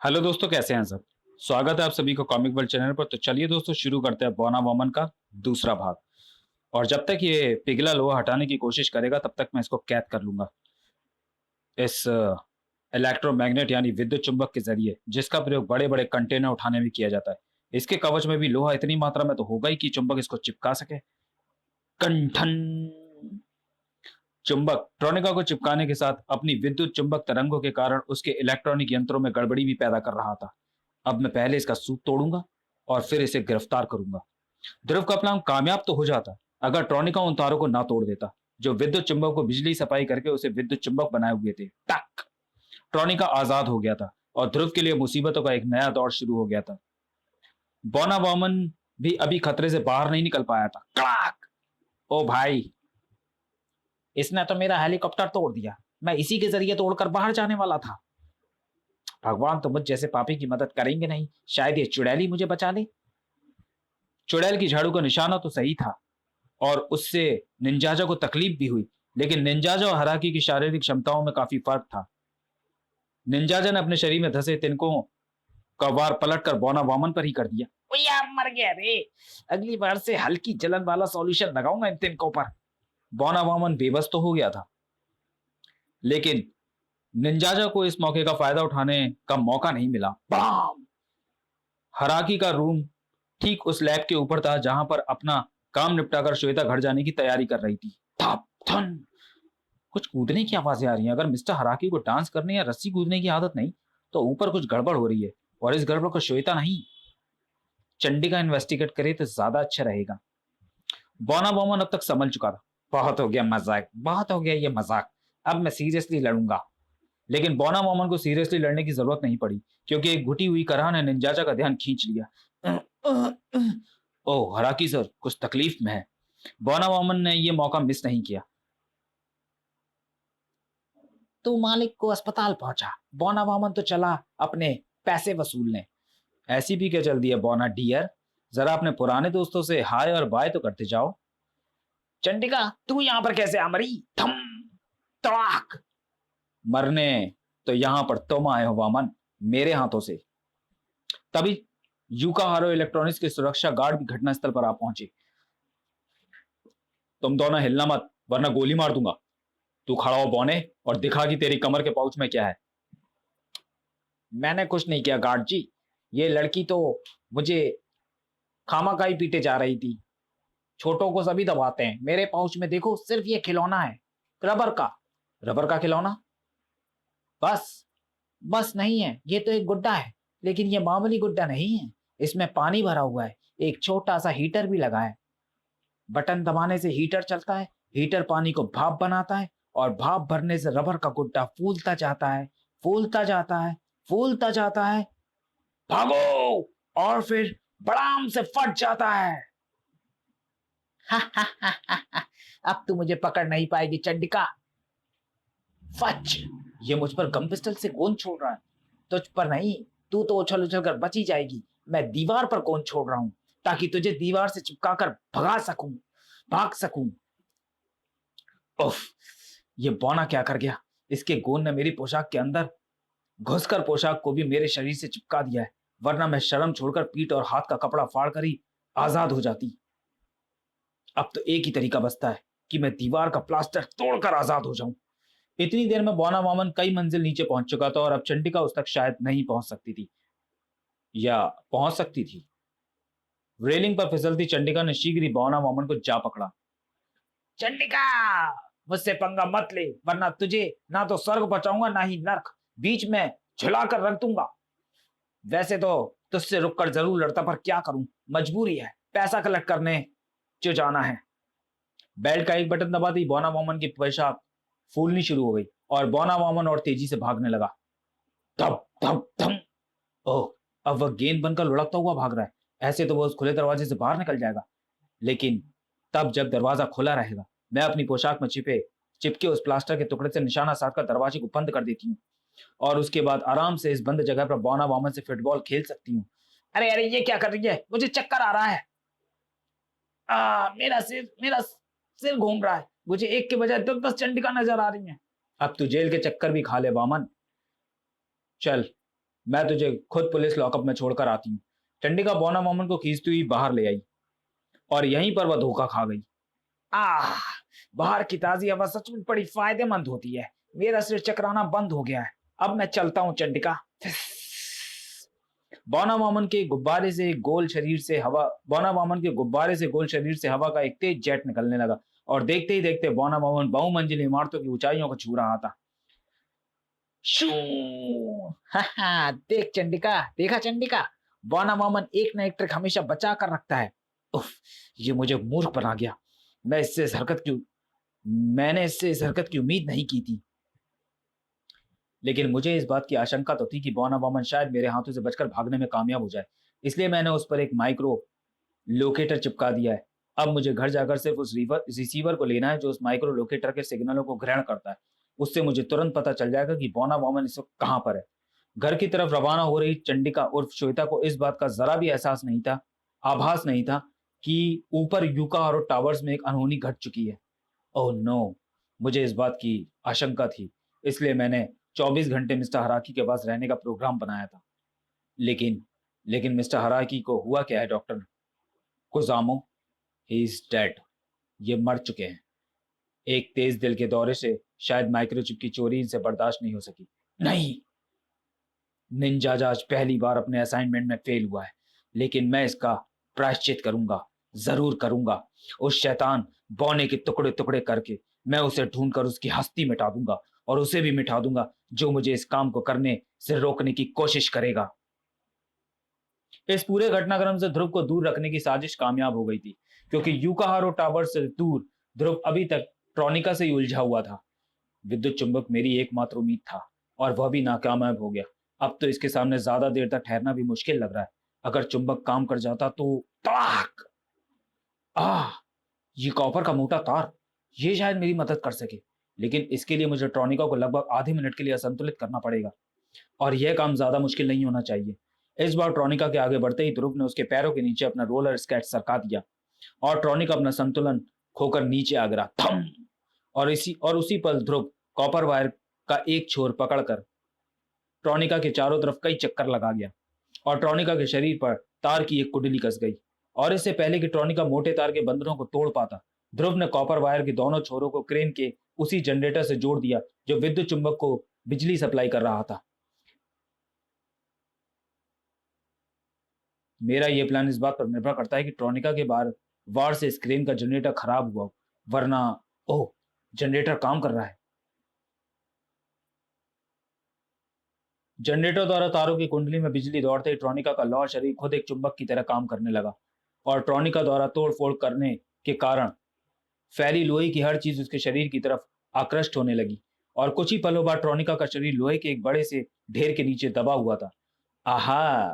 Hello दोस्तों, कैसे हैं सब। स्वागत है आप सभी को कॉमिक वर्ल्ड चैनल पर। तो चलिए दोस्तों, शुरू करते हैं बोना वॉमन का दूसरा भाग। और जब तक ये पिघला लोहा हटाने की कोशिश करेगा तब तक मैं इसको कैद कर लूंगा इस इलेक्ट्रोमैग्नेट यानी विद्युत चुंबक के जरिए, जिसका प्रयोग बड़े बड़े कंटेनर उठाने में किया जाता है। इसके कवच में भी लोहा इतनी मात्रा में तो होगा ही कि चुंबक इसको चिपका सके। कंठन। चुंबक ट्रोनिका को चिपकाने के साथ अपनी विद्युत चुंबक तरंगों के कारण उसके इलेक्ट्रॉनिक यंत्रों में गड़बड़ी भी पैदा कर रहा था। अब मैं पहले इसका सूत तोड़ूंगा और फिर इसे गिरफ्तार करूंगा। ध्रुव का प्लान कामयाब तो हो जाता अगर ट्रोनिका उन तारों को ना तोड़ देता जो विद्युत चुंबक को बिजली सप्लाई करके उसे विद्युत चुंबक बनाए हुए थे। टक। ट्रोनिका आजाद हो गया था और ध्रुव के लिए मुसीबतों का एक नया दौर शुरू हो गया था। बोना वामन भी अभी खतरे से बाहर नहीं निकल पाया था। कड़ाक। ओ भाई, इसने तो मेरा हेलीकॉप्टर तोड़ दिया। मैं इसी के जरिए तोड़कर बाहर जाने वाला था। भगवान तो मुझ जैसे पापी की मदद करेंगे नहीं। शायद ये चुड़ैल ही मुझे बचा ले। चुड़ैल की झाड़ू का निशाना तो सही था और उससे निंजाजा को तकलीफ भी हुई, लेकिन निंजाजा और हराकी की शारीरिक क्षमताओं में काफी फर्क था। निंजाजा ने अपने शरीर में धसे तिनकों का वार पलटकर बोना वामन पर ही कर दिया। ओ यार, मर गया रे। अगली बार से हल्की जलन वाला सॉल्यूशन लगाऊंगा इन तिनकों पर। बोना वामन बेबस तो हो गया था, लेकिन निंजाजा को इस मौके का फायदा उठाने का मौका नहीं मिला। बम! हराकी का रूम ठीक उस लैब के ऊपर था जहां पर अपना काम निपटाकर श्वेता घर जाने की तैयारी कर रही थी। थप थन। कुछ कूदने की आवाजें आ रही हैं। अगर मिस्टर हराकी को डांस करने या रस्सी कूदने की आदत नहीं तो ऊपर कुछ गड़बड़ हो रही है, और इस गड़बड़ को श्वेता नहीं, चंडिका इन्वेस्टिगेट करे तो ज्यादा अच्छा रहेगा। बोना बोमन अब तक संभल चुका था। बहुत हो गया मजाक, बहुत हो गया ये मजाक। अब मैं सीरियसली लड़ूंगा। लेकिन बोना मोमन को सीरियसली लड़ने की जरूरत नहीं पड़ी, क्योंकि एक घुटी हुई कराह ने निंजाजा का ध्यान खींच लिया। ओह हराकी सर, कुछ तकलीफ में है। बोना मोमन ने यह मौका मिस नहीं किया। तू मालिक को अस्पताल पहुंचा। बोना मोमन तो चला अपने पैसे वसूलने। ऐसी भी क्या चल दी है बोना डियर। जरा अपने पुराने दोस्तों से हाय और बाय तो करते जाओ। चंडिका, तू यहां पर कैसे आ मरी? थम। तड़ाक। मरने तो यहां पर तुम आए हो वामन, मेरे हाथों से। तभी यूका हारो इलेक्ट्रॉनिक्स के सुरक्षा गार्ड भी घटनास्थल पर आ पहुंचे। तुम दोनों हिलना मत वरना गोली मार दूंगा। तू खड़ा हो बौने और दिखा कि तेरी कमर के पाउच में क्या है। मैंने कुछ नहीं किया गार्ड जी। ये लड़की तो मुझे खामाखाई पीटे जा रही थी। छोटों को सभी दबाते हैं। मेरे पाउच में देखो, सिर्फ ये खिलौना है, रबर का। रबर का खिलौना? बस। बस नहीं है, ये तो एक गुड्डा है। लेकिन ये मामूली गुड्डा नहीं है। इसमें पानी भरा हुआ है। एक छोटा सा हीटर भी लगा है। बटन दबाने से हीटर चलता है। हीटर पानी को भाप बनाता है और भाप भरने से रबर का गुड्डा फूलता जाता है, फूलता जाता है, फूलता जाता है। भागो! और फिर बड़ाम से फट जाता है। अब तू मुझे पकड़ नहीं पाएगी चंडिका। फच। ये मुझ पर गम पिस्टल से गोंद छोड़ रहा है। तुझ पर नहीं। तू तो उछल उछल कर बची जाएगी। मैं दीवार पर गोंद छोड़ रहा हूं ताकि तुझे दीवार से चिपका कर भाग सकूं। उफ। ये बौना क्या कर गया? इसके गोंद ने मेरी पोशाक के अंदर घुसकर पोशाक को भी मेरे शरीर से चिपका दिया है, वरना मैं शर्म छोड़कर पीठ और हाथ का कपड़ा फाड़कर ही आजाद हो जाती। अब तो एक ही तरीका बचता है कि मैं दीवार का प्लास्टर तोड़कर आजाद हो जाऊं। इतनी देर में बौना वामन कई मंजिल नीचे पहुंच चुका था और अब चंडिका उस तक शायद नहीं पहुंच सकती थी, या पहुंच सकती थी। रेलिंग पर फिसलती चंडिका ने शीघ्र ही बौना वामन को जा पकड़ा। चंडिका, मुझसे पंगा मत ले वरना तुझे ना तो स्वर्ग बचाऊंगा ना ही नर्क। बीच में झुलाकर रख दूंगा। वैसे तो तुझसे रुककर जरूर लड़ता, पर क्या करूं, मजबूरी है। पैसा कलेक्ट करने जो जाना है। बेल्ट का एक बटन दबाते ही बौना वामन की पोशाक फूलनी शुरू हो गई और बौना वामन और तेजी से भागने लगा। धप धप धम। ओह, अब वह गेंद बनकर लुढ़कता हुआ भाग रहा है। ऐसे तो वह उस खुले दरवाजे से बाहर निकल जाएगा, लेकिन तब जब दरवाजा खुला रहेगा मैं अपनी पोशाक में चिपके उस प्लास्टर के टुकड़े से निशाना साधकर दरवाजे को बंद कर देती हूँ और उसके बाद आराम से इस बंद जगह पर बौना वामन से फुटबॉल खेल सकती हूँ। अरे अरे, ये क्या कर रही है? मुझे चक्कर आ रहा है। मेरा सिर घूम रहा है। मुझे एक के बजाय 10 चंडिका नजर आ रही हैं। अब तू जेल के चक्कर भी खा ले वामन। चल, मैं तुझे खुद पुलिस लॉकअप में छोड़कर आती हूँ। चंडिका बौना मोमन को खींचती हुई बाहर ले आई और यहीं पर वह धोखा खा गई। आह, बाहर की ताजी हवा सचमुच बड़ी फायदेमंद होती है। मेरा सिर चकराना बंद हो गया है। अब मैं चलता हूँ चंडिका। बौना वामन के गुब्बारे से गोल शरीर से हवा बौना वामन के गुब्बारे से गोल शरीर से हवा का एक तेज जेट निकलने लगा और देखते ही देखते बौना वामन बहुमंजिली इमारतों की ऊंचाइयों को छू रहा था। शू! देख चंडिका, देखा चंडिका, बौना वामन एक ना एक ट्रिक हमेशा बचा कर रखता है। उफ, ये मुझे मूर्ख बना गया। मैं इससे इस हरकत की मैंने इससे इस हरकत की उम्मीद नहीं की थी। लेकिन मुझे इस बात की आशंका तो थी कि बौना वामन शायद मेरे हाथों से बचकर भागने में कामयाब हो जाए। इसलिए मैंने उस पर एक माइक्रो लोकेटर चिपका दिया है। अब मुझे घर जाकर सिर्फ उस रिसीवर को लेना है जो उस माइक्रो लोकेटर के सिग्नलों को ग्रहण करता है। उससे मुझे तुरंत पता चल जाएगा कि बौना वामन इस वक्त कहाँ पर है। घर की तरफ रवाना हो रही चंडिका उर्फ श्वेता को इस बात का जरा भी एहसास नहीं था, आभास नहीं था कि ऊपर यूकाहारो टावर्स में एक अनहोनी घट चुकी है। Oh no! मुझे इस बात की आशंका थी, इसलिए मैंने 24 घंटे मिस्टर हराकी के पास रहने का प्रोग्राम बनाया था। लेकिन लेकिन मिस्टर हराकी को हुआ क्या है डॉक्टर? कुजामो, ही इज डेड। ये मर चुके हैं। एक तेज दिल के दौरे से शायद माइक्रोचिप की चोरी इनसे बर्दाश्त नहीं हो सकी। नहीं, निंजाजा आज पहली बार अपने असाइनमेंट में फेल हुआ है, लेकिन मैं इसका प्रायश्चित करूंगा, जरूर करूंगा। उस शैतान बौने के टुकड़े टुकड़े करके मैं उसे ढूंढकर उसकी हस्ती मिटा दूंगा और उसे भी मिटा दूंगा जो मुझे इस काम को करने से रोकने की कोशिश करेगा। इस पूरे घटनाक्रम से ध्रुव को दूर रखने की साजिश कामयाब हो गई थी, क्योंकि यूकाहारो टावर से दूर ध्रुव अभी तक ट्रॉनिका से ही उलझा हुआ था। विद्युत चुंबक मेरी एकमात्र उम्मीद था और वह भी नाकामयाब हो गया। अब तो इसके सामने ज्यादा देर तक ठहरना भी मुश्किल लग रहा है। अगर चुंबक काम कर जाता तो तड़ाक! आह, ये कॉपर का मोटा तार, ये शायद मेरी मदद कर सके। लेकिन इसके लिए मुझे ट्रॉनिका को लगभग आधे मिनट के लिए असंतुलित करना पड़ेगा और यह काम ज्यादा मुश्किल नहीं होना चाहिए। इस बार ट्रॉनिका के आगे बढ़ते ही ध्रुव ने उसके पैरों के नीचे अपना रोलर स्केट सरका दिया और ट्रॉनिका अपना संतुलन खोकर नीचे आ गिरा। थम! और उसी पल ध्रुव कॉपर वायर का एक छोर पकड़कर ट्रॉनिका के चारों तरफ कई चक्कर लगा गया और ट्रॉनिका के शरीर पर तार की एक कुंडली कस गई। और इससे पहले कि ट्रॉनिका मोटे तार के बंधनों को तोड़ पाता, ध्रुव ने कॉपर वायर के दोनों छोरों को क्रेन के उसी जनरेटर से जोड़ दिया जो विद्युत चुंबक को बिजली सप्लाई कर रहा था। मेरा यह प्लान इस बात पर निर्भर करता है कि ट्रॉनिका के बार वार से स्क्रीन का जनरेटर खराब हुआ हो, वरना ओह, जनरेटर काम कर रहा है। जनरेटर द्वारा तारों की कुंडली में बिजली दौड़ते ही ट्रॉनिका का लौह शरीर खुद एक चुंबक की तरह काम करने लगा और ट्रॉनिका द्वारा तोड़फोड़ करने के कारण फैली लोहे की हर चीज उसके शरीर की तरफ आकृष्ट होने लगी और कुछ ही पलों बाद ट्रॉनिका का शरीर लोहे के एक बड़े से ढेर के नीचे दबा हुआ था। आहा,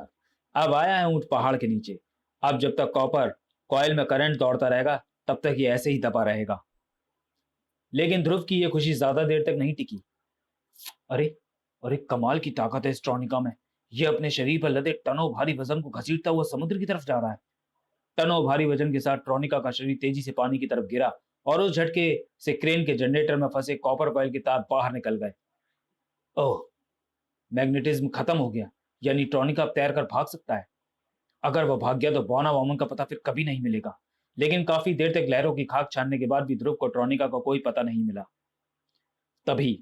अब आया है ऊंट पहाड़ के नीचे। अब जब तक कॉपर कॉइल में करंट दौड़ता रहेगा तब तक ये ऐसे ही दबा रहेगा। लेकिन ध्रुव की यह खुशी ज्यादा देर तक नहीं टिकी। अरे, अरे, कमाल की ताकत है इस ट्रॉनिका में। यह अपने शरीर पर लदे टनों भारी वजन को घसीटता हुआ समुद्र की तरफ जा रहा है। टनों भारी वजन के साथ ट्रॉनिका का शरीर तेजी से पानी की तरफ गिरा और उस झटके से क्रेन के जनरेटर में फंसे कॉपर कॉइल के तार बाहर निकल गए। ओह, मैग्नेटिज्म खत्म हो गया, यानी ट्रॉनिका अब तैर कर भाग सकता है। अगर वह भाग गया तो बौना वामन का पता फिर कभी नहीं मिलेगा। लेकिन काफी देर तक लहरों की खाक छानने के बाद भी ध्रुव को ट्रॉनिका का कोई पता नहीं मिला। तभी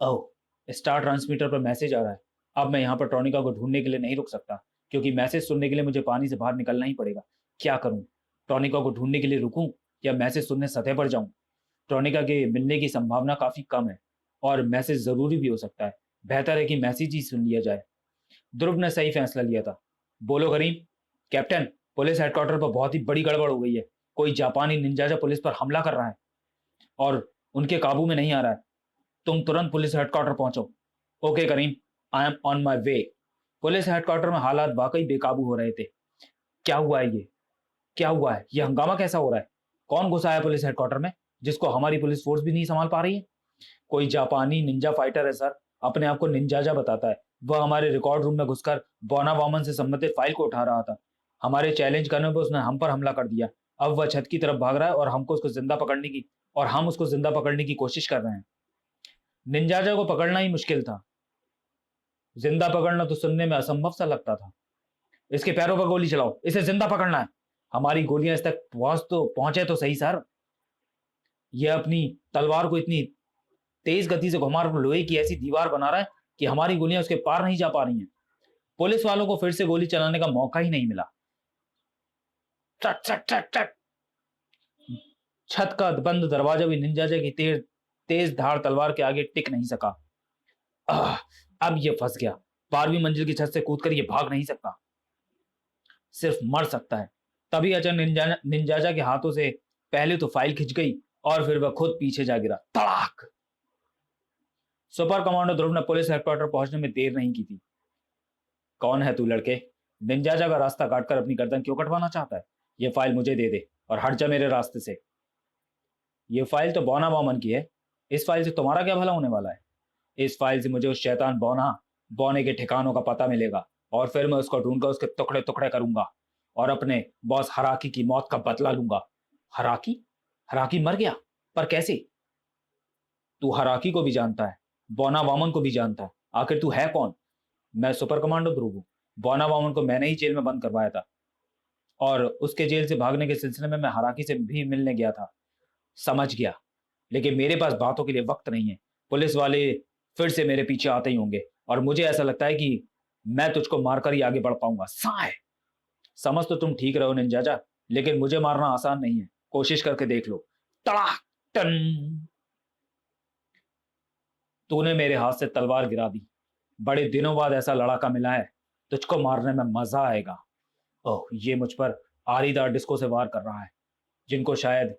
ओह, स्टार ट्रांसमीटर पर मैसेज आ रहा है। अब मैं यहाँ पर ट्रॉनिका को ढूंढने के लिए नहीं रुक सकता, क्योंकि मैसेज सुनने के लिए मुझे पानी से बाहर निकलना ही पड़ेगा। क्या करूं? ट्रॉनिका को ढूंढने के लिए रुकूं या मैसेज सुनने सतह पर जाऊं? ट्रॉनिका के मिलने की संभावना काफी कम है और मैसेज जरूरी भी हो सकता है। बेहतर है कि मैसेज ही सुन लिया जाए। ध्रुव ने सही फैसला लिया था। बोलो करीम। कैप्टन, पुलिस हेडक्वार्टर पर बहुत ही बड़ी गड़बड़ हो गई है। कोई जापानी निंजाजा पुलिस पर हमला कर रहा है और उनके काबू में नहीं आ रहा है। तुम तुरंत पुलिस हेडक्वार्टर पहुंचो। Okay Karim, I am on my way. Police headquarter में हालात वाकई बेकाबू हो रहे थे। क्या हुआ है ये? क्या हुआ है? ये हंगामा कैसा हो रहा है? कौन घुसा है पुलिस हेडक्वार्टर में जिसको हमारी पुलिस फोर्स भी नहीं संभाल पा रही है? कोई जापानी निंजा फाइटर है सर, अपने आप को निंजाजा बताता है। वह हमारे रिकॉर्ड रूम में घुसकर बौना वामन से संबंधित फाइल को उठा रहा था। हमारे चैलेंज करने पर उसने हम पर हमला कर दिया। अब वह छत की तरफ भाग रहा है और हम उसको जिंदा पकड़ने की कोशिश कर रहे हैं। निंजाजा को पकड़ना ही मुश्किल था। जिंदा पकड़ना तो सुनने में असंभव सा लगता था। इसके पैरों पर गोली चलाओ, इसे जिंदा पकड़ना है। हमारी गोलियां इस तक पहुंचे तो सही सर। यह अपनी तलवार को इतनी तेज गति से घुमा लोहे की ऐसी दीवार बना रहा है कि हमारी गोलियां उसके पार नहीं जा पा रही हैं। पुलिस वालों को फिर से गोली चलाने का मौका ही नहीं मिला। टक टक टक टक। छत का बंद दरवाजा भी निंजा की तेज तेज धार तलवार के आगे टिक नहीं सका। आह, अब ये फंस गया। 12वीं मंजिल की छत से कूदकर ये भाग नहीं सकता, सिर्फ मर सकता है। तभी अचानक निंजाजा के हाथों से पहले तो फाइल खिंच गई और फिर वह खुद पीछे जा गिरा। तड़ाक। सुपर कमांडो ध्रुव ने पुलिस हेडक्वार्टर पहुंचने में देर नहीं की थी। कौन है तू लड़के? निंजाजा का रास्ता काटकर अपनी गर्दन क्यों कटवाना चाहता है? यह फाइल मुझे दे दे और हट जा मेरे रास्ते से। यह फाइल तो बौना वामन की है। इस फाइल से तुम्हारा क्या भला होने वाला है? इस फाइल से मुझे उस शैतान बौने के ठिकानों का पता मिलेगा और फिर मैं उसको ढूंढकर उसके टुकड़े टुकड़े करूंगा और अपने बॉस हराकी की मौत का बदला लूंगा। हराकी? हराकी मर गया? पर कैसे? तू हराकी को भी जानता है, बौना वामन को भी जानता है। आखिर तू है कौन? मैं सुपर कमांडो ध्रुव हूं। बौना वामन को मैंने ही जेल में बंद करवाया था और उसके जेल से भागने के सिलसिले में मैं हराकी से भी मिलने गया था। समझ गया, लेकिन मेरे पास बातों के लिए वक्त नहीं है। पुलिस वाले फिर से मेरे पीछे आते ही होंगे और मुझे ऐसा लगता है कि मैं तुझको मारकर ही आगे बढ़ पाऊंगा। साय। समझ तो तुम ठीक रहो निंजाजा, लेकिन मुझे मारना आसान नहीं है। कोशिश करके देख लो। तड़ाक। टन। तूने मेरे हाथ से तलवार गिरा दी। बड़े दिनों बाद ऐसा लड़ाका मिला है, तुझको मारने में मजा आएगा। ओह, ये मुझ पर आरीदार डिस्को से वार कर रहा है, जिनको शायद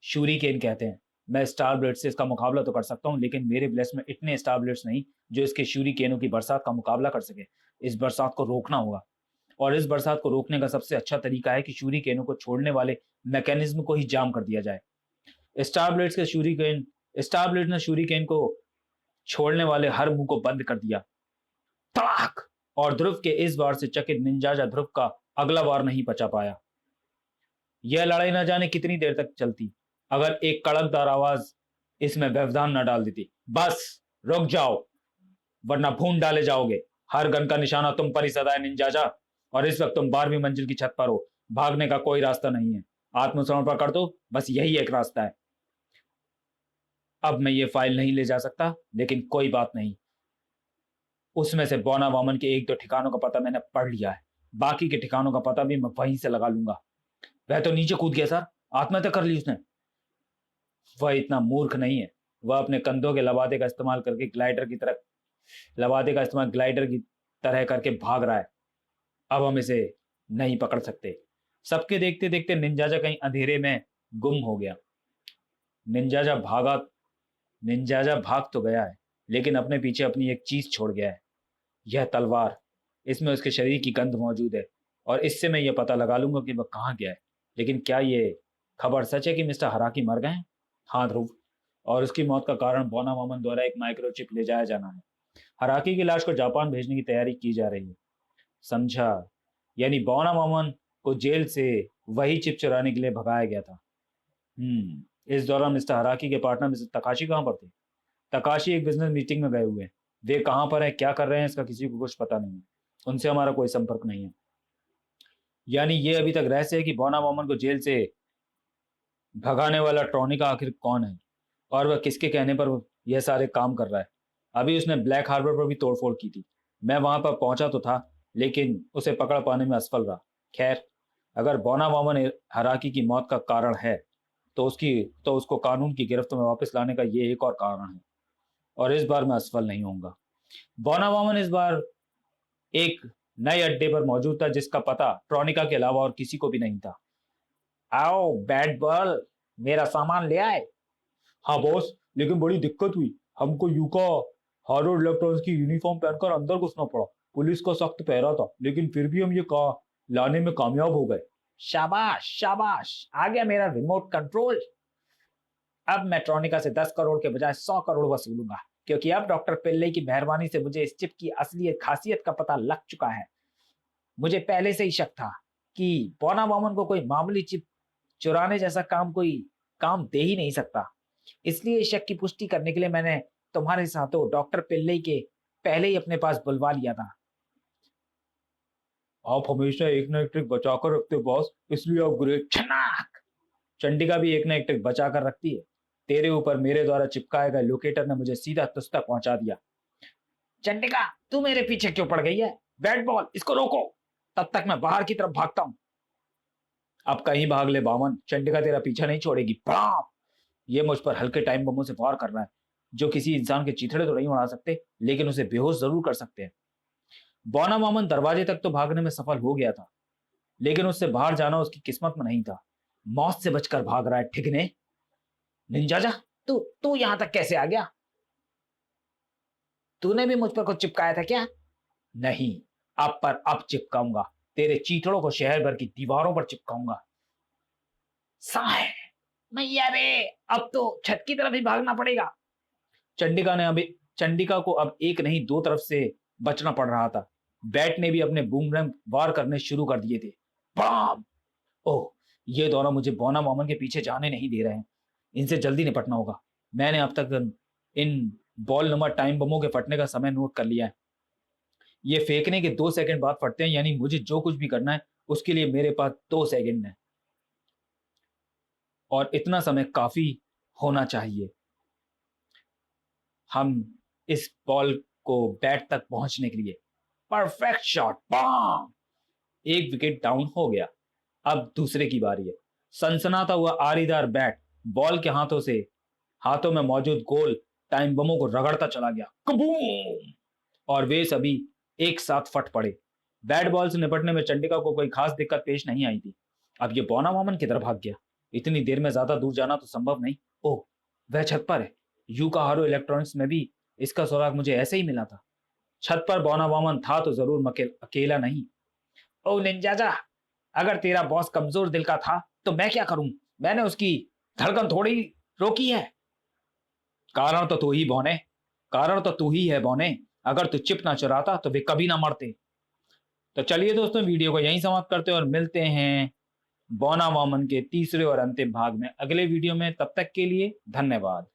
शूरिकेन कहते हैं। मैं स्टार ब्लेड से इसका मुकाबला तो कर सकता हूँ, लेकिन मेरे ब्लेस में इतने स्टार ब्लेड्स नहीं जो इसके शूरिकेनों की बरसात का मुकाबला कर सके। इस बरसात को रोकना होगा और इस बरसात को रोकने का सबसे अच्छा तरीका है कि शूरिकेनों को छोड़ने वाले मैकेनिज्म को ही जाम कर दिया जाए। स्टार ब्लेड्स के शूरिकेन स्टार ब्लेड ने शूरिकेन को छोड़ने वाले हर मुंह को बंद कर दिया। तड़ाक। और ध्रुव के इस बार से चकित निंजाजा ध्रुव का अगला बार नहीं बचा पाया। यह लड़ाई न जाने कितनी देर तक चलती अगर एक कड़कदार आवाज इसमें व्यवधान न डाल देती। बस रुक जाओ, वरना भून डाले जाओगे। हर गन का निशाना तुम पर ही सदा है निंजाजा, और इस वक्त तुम 12वीं मंजिल की छत पर हो। भागने का कोई रास्ता नहीं है। आत्मसमर्पण कर दो, बस यही एक रास्ता है। अब मैं ये फाइल नहीं ले जा सकता, लेकिन कोई बात नहीं। उसमें से बौना वामन के एक दो ठिकानों का पता मैंने पढ़ लिया है। बाकी के ठिकानों का पता भी मैं वहीं से लगा लूंगा। वह तो नीचे कूद गया सर, आत्महत्या कर ली उसने। वह इतना मूर्ख नहीं है। वह अपने कंधों के लबादे का इस्तेमाल करके ग्लाइडर की तरह करके भाग रहा है। अब हम इसे नहीं पकड़ सकते। सबके देखते देखते निंजाजा कहीं अंधेरे में गुम हो गया। निंजाजा भागा निंजाजा भाग तो गया है, लेकिन अपने पीछे अपनी एक चीज छोड़ गया है। यह तलवार। इसमें उसके शरीर की गंध मौजूद है और इससे मैं यह पता लगा लूंगा कि वह कहाँ गया है। लेकिन क्या ये खबर सच है कि मिस्टर हराकी मर गए हैं? हाँ ध्रुव, और उसकी मौत का कारण बौना वामन द्वारा एक माइक्रोचिप ले जाया जाना है। हराकी की लाश को जापान भेजने की तैयारी की जा रही है। समझा? यानी बौना वामन को जेल से वही चिप चुराने के लिए भगाया गया था। इस दौरान मिस्टर हराकी के पार्टनर मिस्टर तकाशी कहाँ पर थे? तकाशी एक बिजनेस मीटिंग में गए हुए हैं। वे कहाँ पर है, क्या कर रहे हैं, इसका किसी को कुछ पता नहीं है। उनसे हमारा कोई संपर्क नहीं है। यानी ये अभी तक रहस्य है कि बौना वामन को जेल से भगाने वाला ट्रॉनिका आखिर कौन है और वह किसके कहने पर यह सारे काम कर रहा है। अभी उसने ब्लैक हार्बर पर भी तोड़फोड़ की थी। मैं वहां पर पहुंचा तो था, लेकिन उसे पकड़ पाने में असफल रहा। खैर, अगर बौना वामन हराकी की मौत का कारण है तो उसको कानून की गिरफ्त में वापस लाने का ये एक और कारण है, और इस बार मैं असफल नहीं होऊंगा। बौना वामन इस बार एक नए अड्डे पर मौजूद था, जिसका पता ट्रॉनिका के अलावा और किसी को भी नहीं था। आओ बैट बॉल, मेरा सामान ले आए। हाँ बॉस, लेकिन बड़ी दिक्कत हुई। हमको यूका हार्वर्ड इलेक्ट्रॉनिक्स की यूनिफॉर्म पहनकर अंदर घुसना पड़ा। पुलिस का सख्त पहरा था, लेकिन फिर भी हम ये लाने में कामयाब हो गए। शाबाश शाबाश, आ गया मेरा रिमोट कंट्रोल। अब मैं ट्रॉनिका से 10 करोड़ के बजाय 100 करोड़ वसूलूंगा, क्योंकि अब डॉक्टर पिल्ले की मेहरबानी से मुझे इस चिप की असली खासियत का पता लग चुका है। मुझे पहले से ही शक था कि पौना वामन को कोई मामूली चिप चुराने जैसा कोई काम दे ही नहीं सकता। इसलिए इस शक की पुष्टि करने के लिए मैंने तुम्हारे साथों डॉक्टर पिल्ले के पहले ही अपने पास बुलवा लिया था। आप हमेशा एक ना एक ट्रिक बचा कर रखते हो बॉस, इसलिए आप ग्रेट। छनाक। चंडिका भी एक ना एक ट्रिक बचा कर रखती है। तेरे ऊपर मेरे द्वारा चिपकाए गए लोकेटर ने मुझे सीधा तुझ तक पहुंचा दिया। चंडिका, तू मेरे पीछे क्यों पड़ गई है? बैट बॉल, इसको रोको। तब तक मैं बाहर की तरफ भागता हूं। अब कहीं भाग ले बामन, चंडिका तेरा पीछा नहीं छोड़ेगी। बड़ाम! ये मुझ पर हल्के टाइम बमों से वार कर रहा है, जो किसी इंसान के चीथड़े तो नहीं उड़ा सकते, लेकिन उसे बेहोश जरूर कर सकते हैं। बौना वामन दरवाजे तक तो भागने में सफल हो गया था, लेकिन उससे बाहर जाना उसकी किस्मत में नहीं था। मौत से बचकर भाग रहा है ठिगने। निंजाजा, तू तू यहां तक कैसे आ गया? तूने भी मुझ पर कुछ चिपकाया था क्या? नहीं, अब पर अब चिपकाऊंगा। तेरे चीथड़ों को शहर भर की दीवारों पर चिपकाऊंगा। साए, मैया रे, अब तो छत की तरफ ही भागना पड़ेगा। चंडिका को अब एक नहीं दो तरफ से बचना पड़ रहा था। बैट ने भी अपने बूमरैंग वार करने शुरू कर दिए थे। बम! ओह, ये दोनों मुझे बौना मामन के पीछे जाने नहीं दे रहे हैं। इनसे जल्दी निपटना होगा। मैंने अब तक इन बॉल नुमा टाइम बमों के फटने का समय नोट कर लिया है। ये फेंकने के 2 सेकंड बाद फटते हैं, यानी मुझे जो कुछ भी करना है उसके लिए मेरे पास 2 सेकंड है, और इतना समय काफी होना चाहिए हम इस बॉल को बैट तक पहुंचने के लिए। Perfect shot. बम! एक विकेट डाउन हो गया। अब दूसरे की बारी है। सनसनाता हुआ आरीदार बैट बॉल के हाथों में मौजूद गोल टाइम बमों को रगड़ता चला गया। कबूम! और वे सभी एक साथ फट पड़े। बैट बॉल से निपटने में चंडिका को कोई खास दिक्कत पेश नहीं आई थी। अब ये बौना वामन किधर भाग गया? इतनी देर में ज्यादा दूर जाना तो संभव नहीं। ओह, वह छत पर है। यूका हारो इलेक्ट्रॉनिक्स में भी इसका सुराग मुझे ऐसे ही मिला था। छत पर बौना वामन था तो जरूर अकेला नहीं। ओ निंजाजा, अगर तेरा बॉस कमजोर दिल का था तो मैं क्या करूं? मैंने उसकी धड़कन थोड़ी रोकी है। कारण तो तू ही बौने, कारण तो तू ही है बौने। अगर तू चिप ना चुराता तो वे कभी ना मरते। तो चलिए दोस्तों, वीडियो को यहीं समाप्त करते हैं और मिलते हैं बौना वामन के तीसरे और अंतिम भाग में अगले वीडियो में। तब तक के लिए धन्यवाद।